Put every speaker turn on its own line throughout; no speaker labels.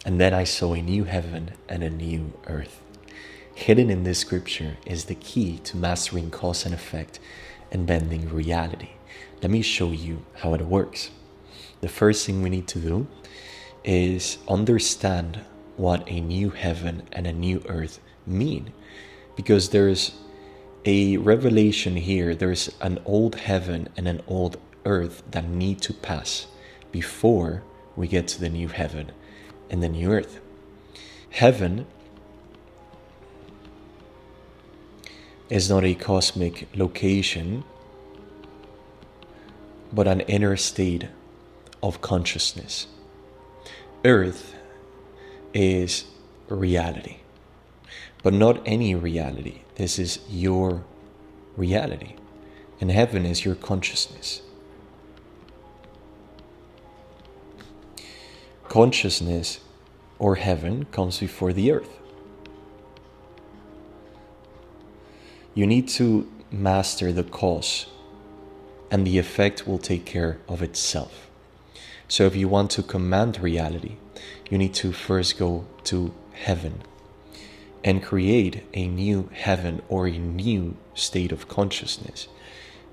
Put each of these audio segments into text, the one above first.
And then I saw a new heaven and a new earth. Hidden in this scripture is the key to mastering cause and effect and bending reality. Let me show you how it works. The first thing we need to do is understand what a new heaven and a new earth mean. Because there's a revelation here. There's an old heaven and an old earth that need to pass before we get to the new heaven and the new earth. Heaven is not a cosmic location, but an inner state of consciousness. Earth is reality, but not any reality. This is your reality, and heaven is your consciousness. Consciousness, or heaven, comes before the earth. You need to master the cause, and the effect will take care of itself. So if you want to command reality, you need to first go to heaven and create a new heaven or a new state of consciousness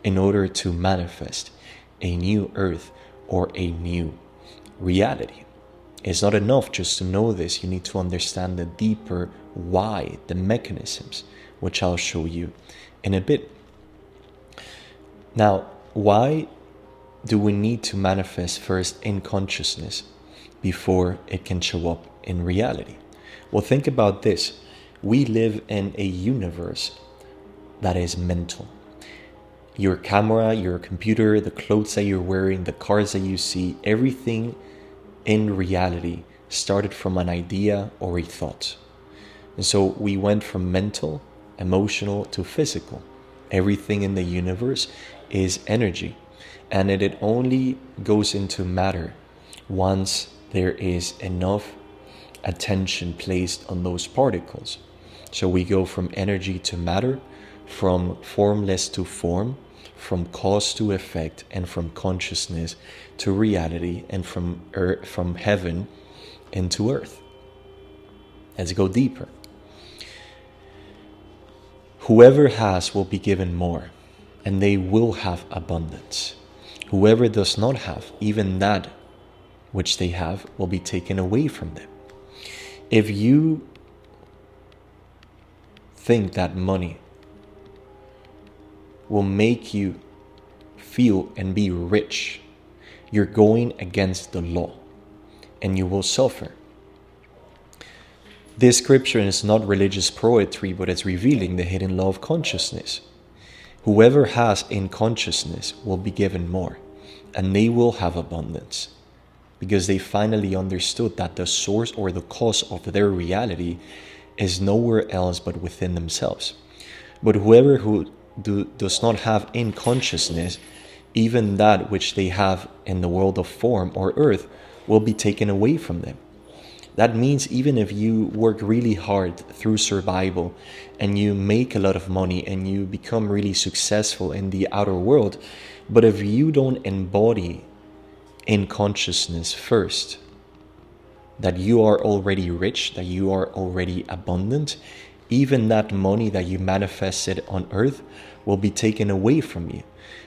in order to manifest a new earth or a new reality. It's not enough just to know this. You need to understand the deeper why, the mechanisms, which I'll show you in a bit. Now, why do we need to manifest first in consciousness before it can show up in reality? Well, think about this. We live in a universe that is mental. Your camera, your computer, the clothes that you're wearing, the cars that you see, everything in reality started from an idea or a thought. And so we went from mental, emotional to physical. Everything in the universe is energy, and it only goes into matter once there is enough attention placed on those particles. So we go from energy to matter, from formless to form, from cause to effect, and from consciousness to reality, and from heaven into earth. Let's go deeper. Whoever has will be given more, and they will have abundance. Whoever does not have, even that which they have will be taken away from them. If you think that money will make you feel and be rich, you're going against the law, and you will suffer. This scripture is not religious poetry, but it's revealing the hidden law of consciousness. Whoever has in consciousness will be given more, and they will have abundance, because they finally understood that the source or the cause of their reality is nowhere else but within themselves. But whoever does not have in consciousness, even that which they have in the world of form or earth will be taken away from them. That means even if you work really hard through survival and you make a lot of money and you become really successful in the outer world, but if you don't embody in consciousness first that you are already rich, that you are already abundant, even that money that you manifested on earth will be taken away from you,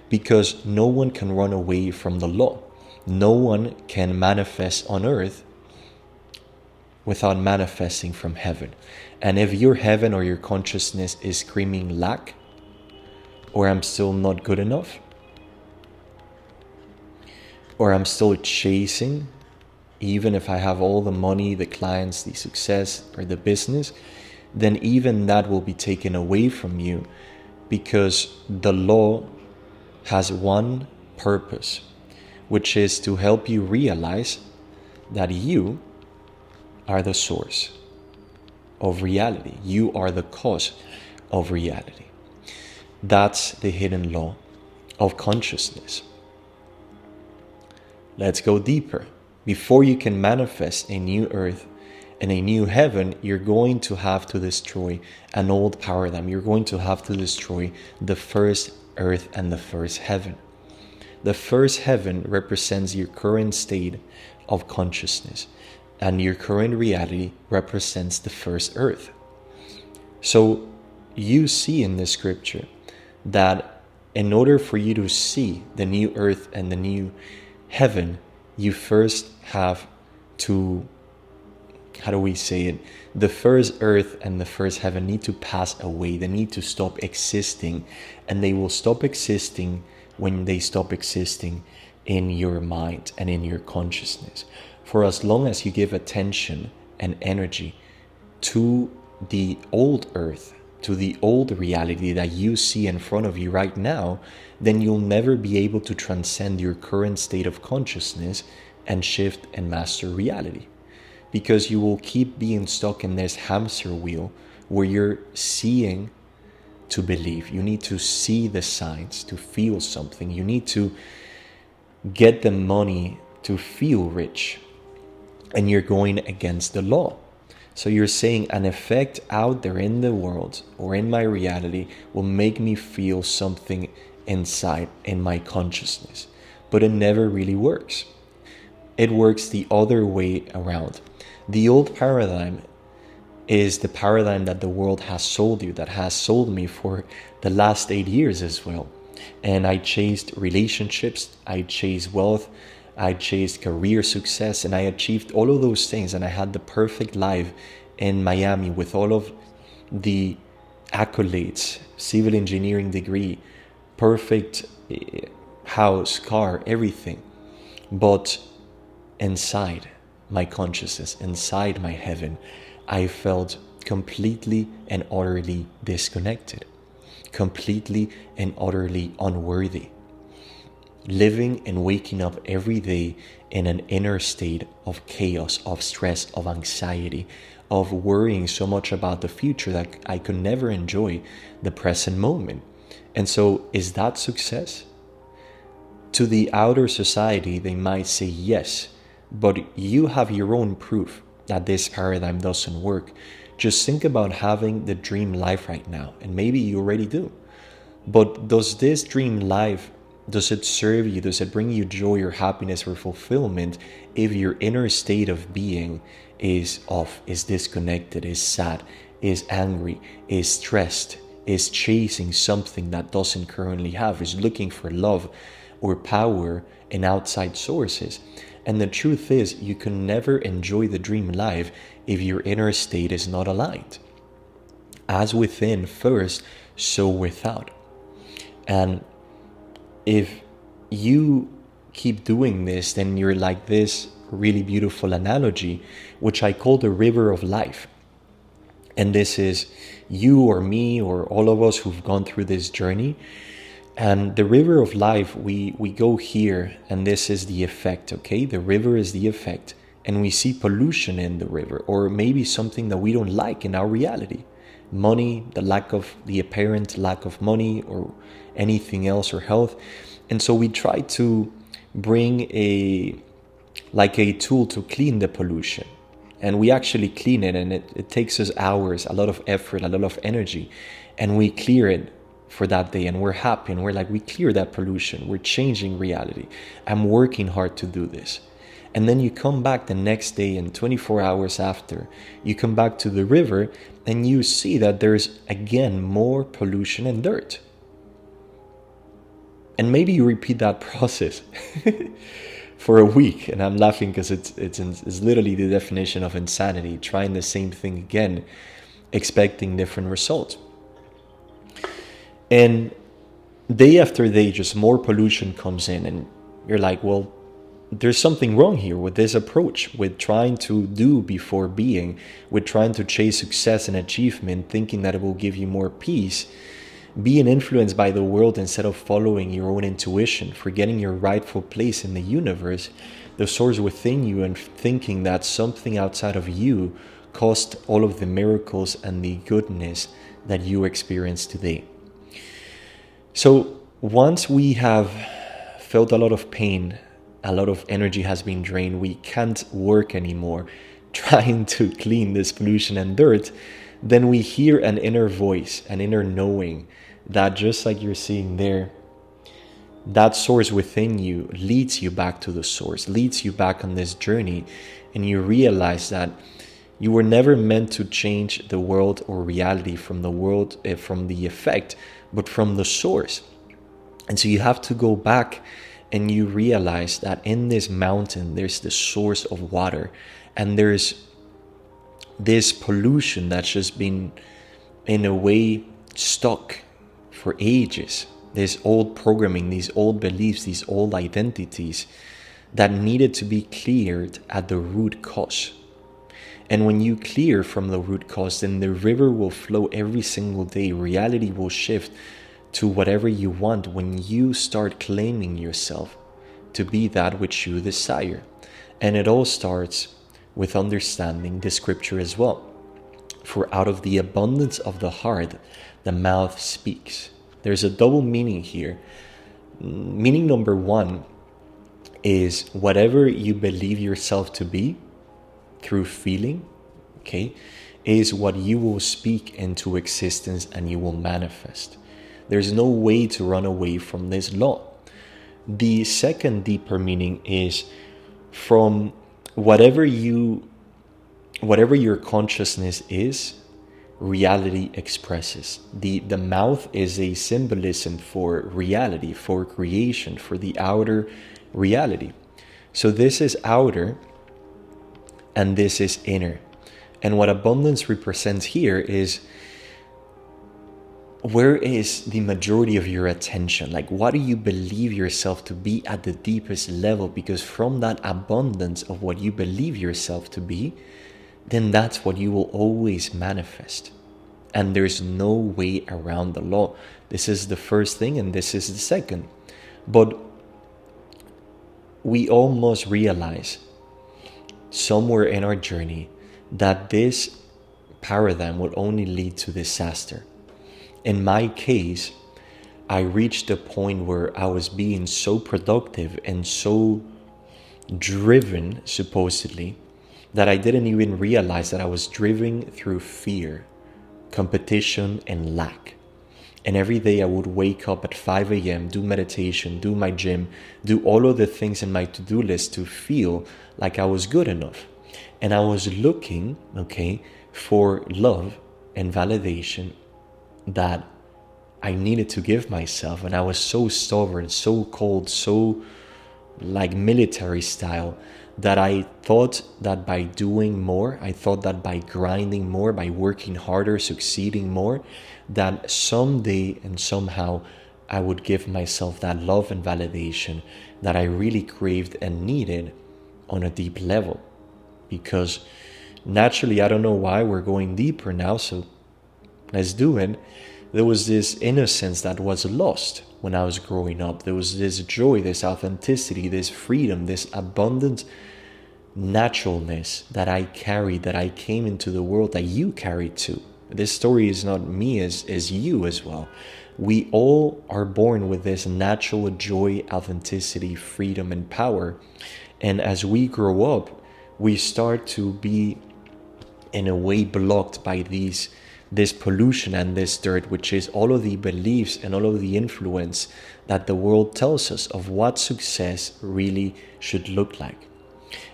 because no one can run away from the law. No one can manifest on earth without manifesting from heaven. And if your heaven or your consciousness is screaming lack, or I'm still not good enough, or I'm still chasing, even if I have all the money, the clients, the success, or the business, then even that will be taken away from you, because the law has one purpose, which is to help you realize that you are the source of reality. You are the cause of reality. That's the hidden law of consciousness. Let's go deeper. Before you can manifest a new earth and a new heaven, you're going to have to destroy an old paradigm. You're going to have to destroy the first earth and the first heaven. The first heaven represents your current state of consciousness. and your current reality represents the first earth. So you see in the scripture that in order for you to see the new earth and the new heaven, you first have to, how do we say it? The first earth and the first heaven need to pass away. They need to stop existing, and they will stop existing when they stop existing in your mind and in your consciousness. For as long as you give attention and energy to the old earth, to the old reality that you see in front of you right now, then you'll never be able to transcend your current state of consciousness and shift and master reality. Because you will keep being stuck in this hamster wheel where you're seeing to believe. You need to see the signs to feel something. You need to get the money to feel rich. And you're going against the law. So you're saying an effect out there in the world or in my reality will make me feel something inside in my consciousness. But it never really works. It works the other way around. The old paradigm is the paradigm that the world has sold you, that has sold me for the last 8 years as well. And I chased relationships, I chased wealth, I chased career success, and I achieved all of those things. And I had the perfect life in Miami with all of the accolades, civil engineering degree, perfect house, car, everything. But inside my consciousness, inside my heaven, I felt completely and utterly disconnected, completely and utterly unworthy. Living and waking up every day in an inner state of chaos, of stress, of anxiety, of worrying so much about the future that I could never enjoy the present moment. And so, is that success? To the outer society, they might say yes, but you have your own proof that this paradigm doesn't work. Just think about having the dream life right now, and maybe you already do. But does this dream life, does it serve you? Does it bring you joy or happiness or fulfillment if your inner state of being is off, is disconnected, is sad, is angry, is stressed, is chasing something that doesn't currently have, is looking for love or power in outside sources? And the truth is, you can never enjoy the dream life if your inner state is not aligned. As within first, so without. And if you keep doing this, then you're like this really beautiful analogy, which I call the river of life. And this is you or me or all of us who've gone through this journey. And the river of life, we go here, and this is the effect, okay? The river is the effect. And we see pollution in the river, or maybe something that we don't like in our reality. Money, the apparent lack of money, or anything else, or health. And so we try to bring a tool to clean the pollution. And we actually clean it, and it takes us hours, a lot of effort, a lot of energy. And we clear it for that day, and we're happy, and we're like, we clear that pollution, we're changing reality. I'm working hard to do this. And then you come back the next day, and 24 hours after, you come back to the river, and you see that there's again more pollution and dirt. And maybe you repeat that process for a week. And I'm laughing because it's literally the definition of insanity, trying the same thing again, expecting different results. And day after day, just more pollution comes in, and you're like, well, there's something wrong here with this approach, with trying to do before being, with trying to chase success and achievement, thinking that it will give you more peace, being influenced by the world instead of following your own intuition, forgetting your rightful place in the universe, the source within you, and thinking that something outside of you caused all of the miracles and the goodness that you experience today. So once we have felt a lot of pain, a lot of energy has been drained, we can't work anymore trying to clean this pollution and dirt, then we hear an inner voice, an inner knowing that, just like you're seeing there, that source within you leads you back to the source, leads you back on this journey, and you realize that you were never meant to change the world or reality from the world, from the effect, but from the source. And so you have to go back and you realize that in this mountain, there's the source of water, and there's this pollution that's just been, in a way, stuck for ages. This old programming, these old beliefs, these old identities that needed to be cleared at the root cause. And when you clear from the root cause, then the river will flow every single day. Reality will shift to whatever you want when you start claiming yourself to be that which you desire. And it all starts with understanding the scripture as well. For out of the abundance of the heart, the mouth speaks. There's a double meaning here. Meaning number one is whatever you believe yourself to be through feeling, okay, is what you will speak into existence and you will manifest. There's no way to run away from this law. The second deeper meaning is from whatever your consciousness is, reality expresses. The mouth is a symbolism for reality, for creation, for the outer reality. So this is outer and this is inner. And what abundance represents here is, where is the majority of your attention? Like, what do you believe yourself to be at the deepest level? Because from that abundance of what you believe yourself to be, then that's what you will always manifest. And there's no way around the law. This is the first thing and this is the second. But we all must realize somewhere in our journey that this paradigm will only lead to disaster. In my case, I reached a point where I was being so productive and so driven, supposedly, that I didn't even realize that I was driven through fear, competition, and lack. And every day I would wake up at 5 a.m., do meditation, do my gym, do all of the things in my to-do list to feel like I was good enough. And I was looking, okay, for love and validation that I needed to give myself. And I was so stubborn, so cold, so like military style, that I thought that by doing more, I thought that by grinding more, by working harder, succeeding more, that someday and somehow I would give myself that love and validation that I really craved and needed on a deep level. Because naturally, I don't know why we're going deeper now, so let's do it. There was this innocence that was lost when I was growing up. There was this joy, this authenticity, this freedom, this abundant naturalness that I carried, that I came into the world, that you carried too. This story is not me, as you as well. We all are born with this natural joy, authenticity, freedom, and power. And as we grow up, we start to be, in a way, blocked by this pollution and this dirt, which is all of the beliefs and all of the influence that the world tells us of what success really should look like.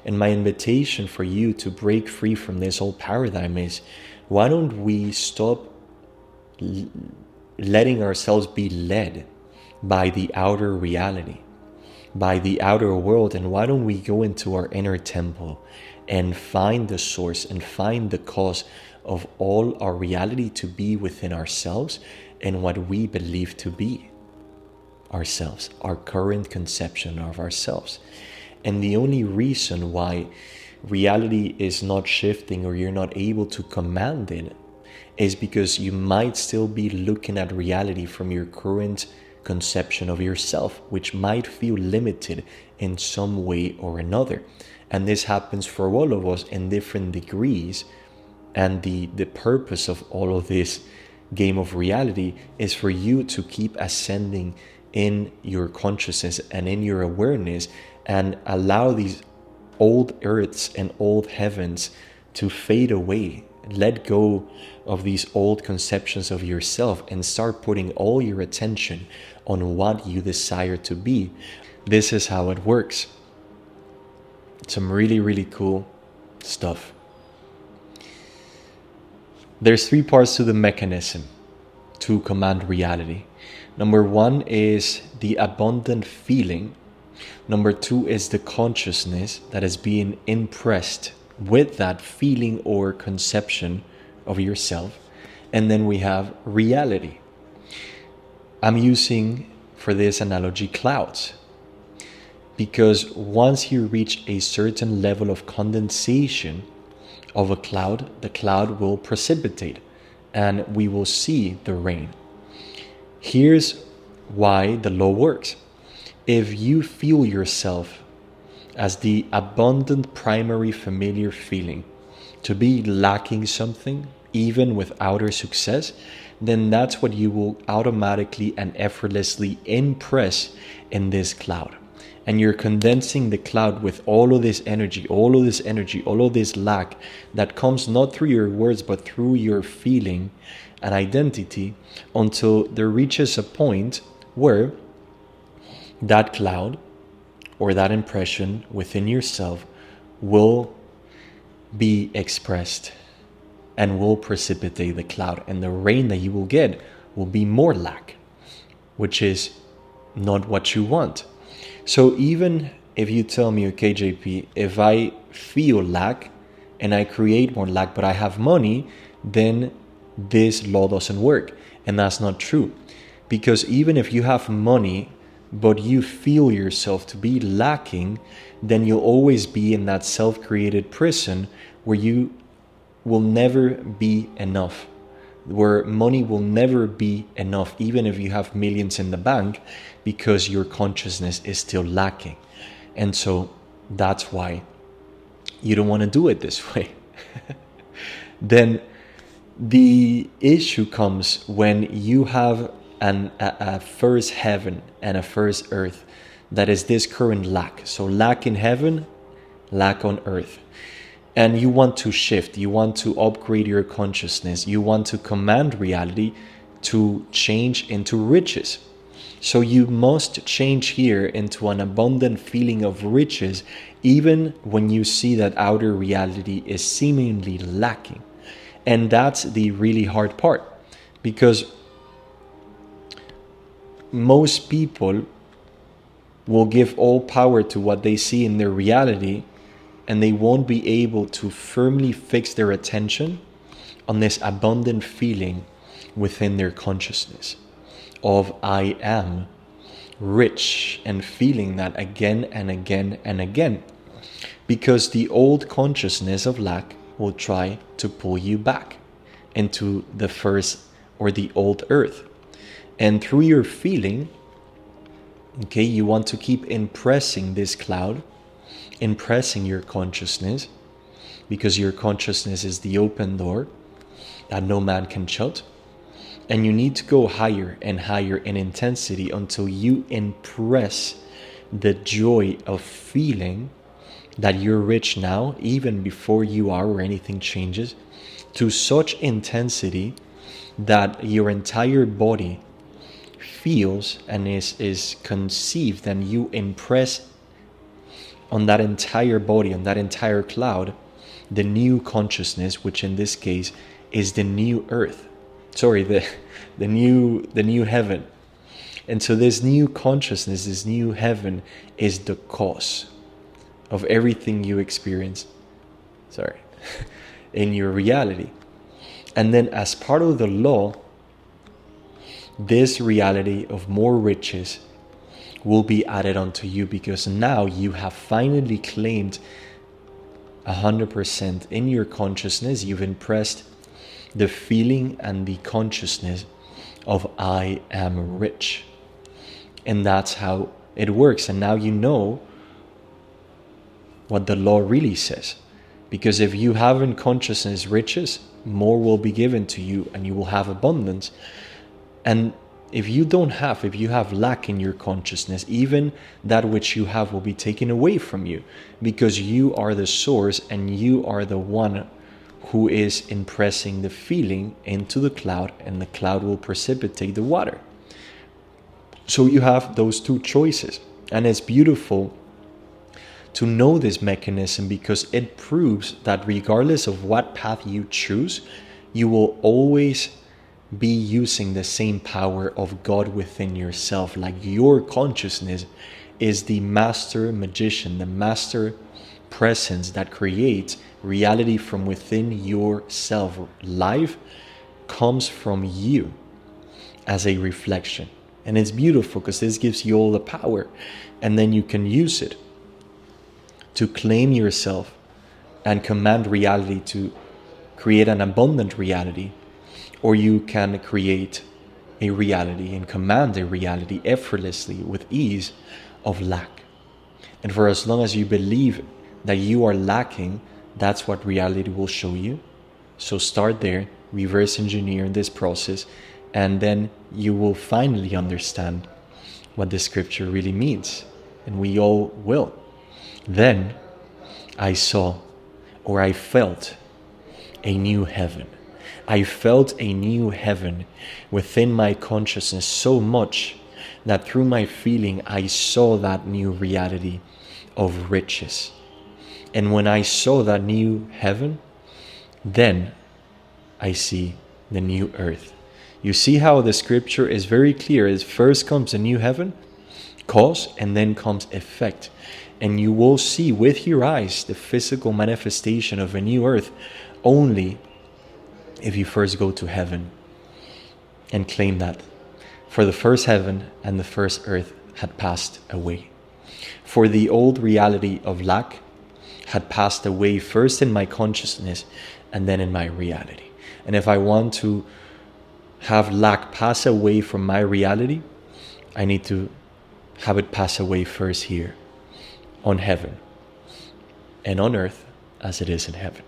And my invitation for you to break free from this whole paradigm is, why don't we stop letting ourselves be led by the outer reality, by the outer world, and why don't we go into our inner temple and find the source and find the cause of all our reality to be within ourselves and what we believe to be ourselves, our current conception of ourselves. And the only reason why reality is not shifting or you're not able to command it is because you might still be looking at reality from your current conception of yourself, which might feel limited in some way or another. And this happens for all of us in different degrees. And the purpose of all of this game of reality is for you to keep ascending in your consciousness and in your awareness, and allow these old earths and old heavens to fade away, let go of these old conceptions of yourself and start putting all your attention on what you desire to be, this is how it works. Some really, really cool stuff. There's 3 parts to the mechanism to command reality. Number 1 is the abundant feeling. Number 2 is the consciousness that is being impressed with that feeling or conception of yourself. And then we have reality. I'm using for this analogy clouds, because once you reach a certain level of condensation of a cloud, the cloud will precipitate and we will see the rain. Here's why the law works. If you feel yourself as the abundant primary familiar feeling to be lacking something, even with outer success, then that's what you will automatically and effortlessly impress in this cloud. And you're condensing the cloud with all of this energy, all of this lack that comes not through your words, but through your feeling and identity, until there reaches a point where that cloud or that impression within yourself will be expressed and will precipitate the cloud. And the rain that you will get will be more lack, which is not what you want. So even if you tell me, okay, JP, if I feel lack and I create more lack, but I have money, then this law doesn't work. And that's not true. Because even if you have money, but you feel yourself to be lacking, then you'll always be in that self-created prison where you will never be enough, where money will never be enough, even if you have millions in the bank, because your consciousness is still lacking. And so that's why you don't want to do it this way. Then the issue comes when you have a first heaven and a first earth that is this current lack. So lack in heaven, lack on earth. And you want to shift, you want to upgrade your consciousness, you want to command reality to change into riches. So you must change here into an abundant feeling of riches, even when you see that outer reality is seemingly lacking. And that's the really hard part, because most people will give all power to what they see in their reality, and they won't be able to firmly fix their attention on this abundant feeling within their consciousness of I am rich, and feeling that again and again and again, because the old consciousness of lack will try to pull you back into the first or the old earth. And through your feeling, okay, you want to keep impressing this cloud, impressing your consciousness, because your consciousness is the open door that no man can shut. And you need to go higher and higher in intensity until you impress the joy of feeling that you're rich now, even before you are or anything changes, to such intensity that your entire body feels and is conceived, and you impress on that entire body, on that entire cloud, the new consciousness, which in this case is the new earth. Sorry, the new heaven. And so this new consciousness, this new heaven, is the cause of everything you experience. In your reality. And then as part of the law, this reality of more riches will be added onto you, because now you have finally claimed 100% in your consciousness. You've impressed the feeling and the consciousness of I am rich. And that's how it works. And now you know what the law really says. Because if you have in consciousness riches, more will be given to you and you will have abundance. And if you have lack in your consciousness, even that which you have will be taken away from you, because you are the source and you are the one who is impressing the feeling into the cloud, and the cloud will precipitate the water. So you have those two choices. And it's beautiful to know this mechanism, because it proves that regardless of what path you choose, you will always be using the same power of God within yourself. Like your consciousness is the master magician, the master presence that creates reality from within yourself. Life comes from you as a reflection. And it's beautiful because this gives you all the power, and then you can use it to claim yourself and command reality to create an abundant reality. Or you can create a reality and command a reality effortlessly with ease of lack. And for as long as you believe that you are lacking, that's what reality will show you. So start there, reverse engineer this process, and then you will finally understand what the scripture really means. And we all will. Then I saw, or I felt, a new heaven. I felt a new heaven within my consciousness so much that through my feeling I saw that new reality of riches. And when I saw that new heaven, then I see the new earth. You see how the scripture is very clear. Is first comes a new heaven, cause, and then comes effect. And you will see with your eyes the physical manifestation of a new earth only if you first go to heaven and claim that. For the first heaven and the first earth had passed away. For the old reality of lack had passed away first in my consciousness and then in my reality. And if I want to have lack pass away from my reality, I need to have it pass away first here on heaven and on earth as it is in heaven.